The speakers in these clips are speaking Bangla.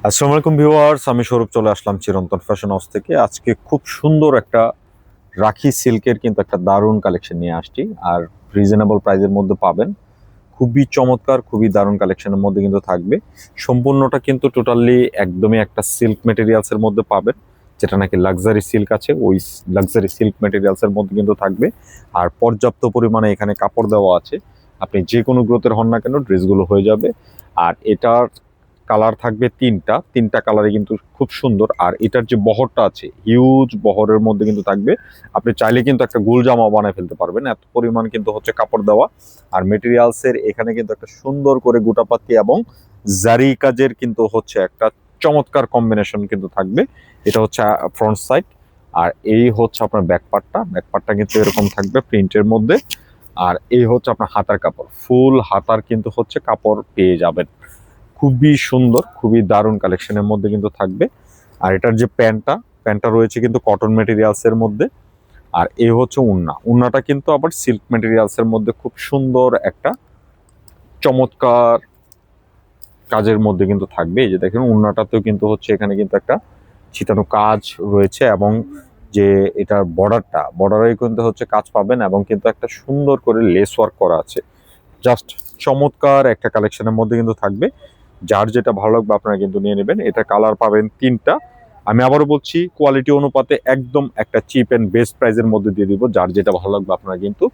আসসালামু আলাইকুম ভিউয়ার্স, আমি স্বরূপ চলে আসলাম চিরন্তন ফ্যাশন হাউস থেকে। আজকে খুব সুন্দর একটা রাখি সিল্কের কিন্তু একটা দারুণ কালেকশন নিয়ে আসছি। আর রিজনেবল প্রাইসের মধ্যে পাবেন। খুবই চমৎকার, খুবই দারুণ কালেকশনের মধ্যে কিন্তু থাকবে। সম্পূর্ণটা কিন্তু টোটালি একদমই একটা সিল্ক মেটেরিয়ালসের মধ্যে পাবেন, যেটা নাকি লাক্সারি সিল্ক আছে, ওই লাক্সারি সিল্ক মেটেরিয়ালসের মধ্যে কিন্তু থাকবে। আর পর্যাপ্ত পরিমাণে এখানে কাপড় দেওয়া আছে, আপনি যে কোনো গ্রোথের হন না কেন ড্রেসগুলো হয়ে যাবে। আর এটার কালার থাকবে তিনটা তিনটা কালারে কিন্তু খুব সুন্দর। আর এটার যে বহরটা আছে, হিউজ বহরের মধ্যে কিন্তু থাকবে। আপনি চাইলে কিন্তু একটা গোল জামা বানায় ফেলতে পারবেন, এত পরিমাণ কিন্তু হচ্ছে কাপড় দেওয়া। আর মেটেরিয়ালসের এখানে কিন্তু একটা সুন্দর করে গোটাপাতি এবং জারি কাজের কিন্তু হচ্ছে একটা চমৎকার কম্বিনেশন কিন্তু থাকবে। এটা হচ্ছে ফ্রন্ট সাইড। আর এই হচ্ছে আপনার ব্যাকপার্টটা কিন্তু এরকম থাকবে প্রিন্টের মধ্যে। আর এই হচ্ছে আপনার হাতার কাপড়, ফুল হাতার কিন্তু হচ্ছে কাপড় পেয়ে যাবেন। খুবই সুন্দর, খুবই দারুণ কালেকশনের মধ্যে কিন্তু থাকবে। আর এটার যে প্যান্টটা রয়েছে কিন্তু কটন মেটেরিয়ালস এর মধ্যে। আর এই হচ্ছে উন্নাটা কিন্তু আবার সিল্ক মেটেরিয়ালস এর মধ্যে খুব সুন্দর একটা চমৎকার কাজের মধ্যে কিন্তু থাকবে। এই যে দেখেন উন্নাটাতেও কিন্তু হচ্ছে এখানে কিন্তু একটা ছিটানো কাজ রয়েছে, এবং যে এটার বর্ডারে কিন্তু হচ্ছে কাজ পাবেন, এবং কিন্তু একটা সুন্দর করে লেস ওয়ার্ক করা আছে। জাস্ট চমৎকার একটা কালেকশনের মধ্যে কিন্তু থাকবে। যার যেটা ভালো লাগবে আপনারা কিন্তু নিয়ে নেবেন। এটা কালার পাবেন তিনটা। আমি আবারও বলছি, কোয়ালিটি অনুপাতে একদম একটা চিপ এন্ড বেস্ট প্রাইসের মধ্যে দিয়ে দিব। যার যেটা ভালো লাগবে আপনারা কিন্তু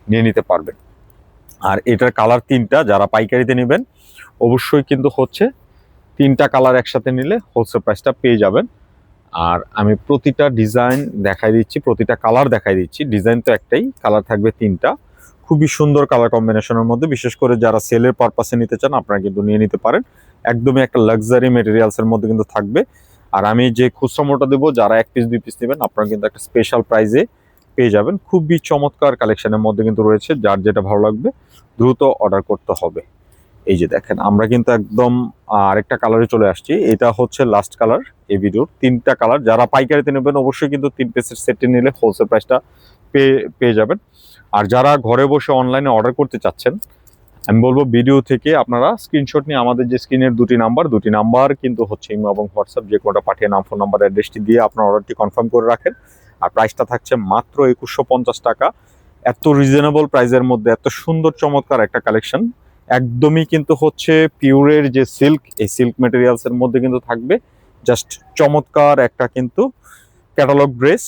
নিয়ে নিতে পারবেন। আর এটার কালার তিনটা, যারা পাইকারিতে নেবেন অবশ্যই কিন্তু হচ্ছে তিনটা কালার একসাথে নিলে হোলসেল প্রাইসটা পেয়ে যাবেন। আর আমি প্রতিটা ডিজাইন দেখাই দিচ্ছি, প্রতিটা কালার দেখাই দিচ্ছি। ডিজাইন তো একটাই, কালার থাকবে তিনটা। খুবই সুন্দর কালার কম্বিনেশনের মধ্যে, বিশেষ করে যারা সেলের পারপাসে নিতে চান আপনারা কিন্তু নিয়ে নিতে পারেন। একদমই একটা লাক্সারি মেটেরিয়ালসের মধ্যে কিন্তু থাকবে। আর আমি যে খুচরা মোটা দেবো, যারা এক পিস দুই পিস নেবেন আপনারা কিন্তু একটা স্পেশাল প্রাইজে পেয়ে যাবেন। খুবই চমৎকার কালেকশনের মধ্যে কিন্তু রয়েছে। যার যেটা ভালো লাগবে দ্রুত অর্ডার করতে হবে। এই যে দেখেন, আমরা কিন্তু একদম আরেকটা কালারে চলে আসছি। এটা হচ্ছে লাস্ট কালার এই ভিডিওর। তিনটা কালার, যারা পাইকারিতে নেবেন অবশ্যই কিন্তু 3 পিসের সেটটি নিলে হোলসেল প্রাইসটা পেয়ে যাবেন। আর যারা ঘরে বসে অনলাইনে অর্ডার করতে চাচ্ছেন, আমি বলবো ভিডিও থেকে আপনারা স্ক্রিনশট নিয়ে আমাদের যে স্ক্রিনের দুটি নাম্বার কিন্তু হচ্ছে ইমো এবং হোয়াটসঅ্যাপ, যে কোনোটা পাঠিয়ে নাম, ফোন নাম্বার, অ্যাড্রেসটি দিয়ে আপনার অর্ডারটি কনফার্ম করে রাখেন। আর প্রাইসটা থাকছে মাত্র 2150 টাকা। এত রিজনেবল প্রাইসের মধ্যে এত সুন্দর চমৎকার একটা কালেকশন, একদমই কিন্তু হচ্ছে পিওরের যে সিল্ক, এই সিল্ক মেটেরিয়ালস এর মধ্যে কিন্তু থাকবে। জাস্ট চমৎকার একটা কিন্তু ক্যাটালগ ড্রেস।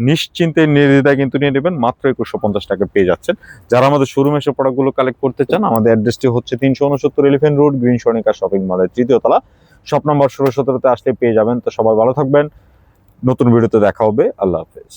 নিশ্চিন্তে নির্দ্বিধায় কিন্তু নিয়ে নেবেন, মাত্র 2150 টাকা পেয়ে যাচ্ছেন। যারা আমাদের শোরুমে এসে প্রোডাক্টগুলো কালেক্ট করতে চান, আমাদের অ্যাড্রেসটি হচ্ছে 369 elephant road, green Sonica shopping মলের 3য় তলা, শপ নাম্বার 16-17-তে আসলে পেয়ে যাবেন। তো সবাই ভালো থাকবেন, নতুন ভিডিওতে দেখা হবে। আল্লাহ হাফেজ।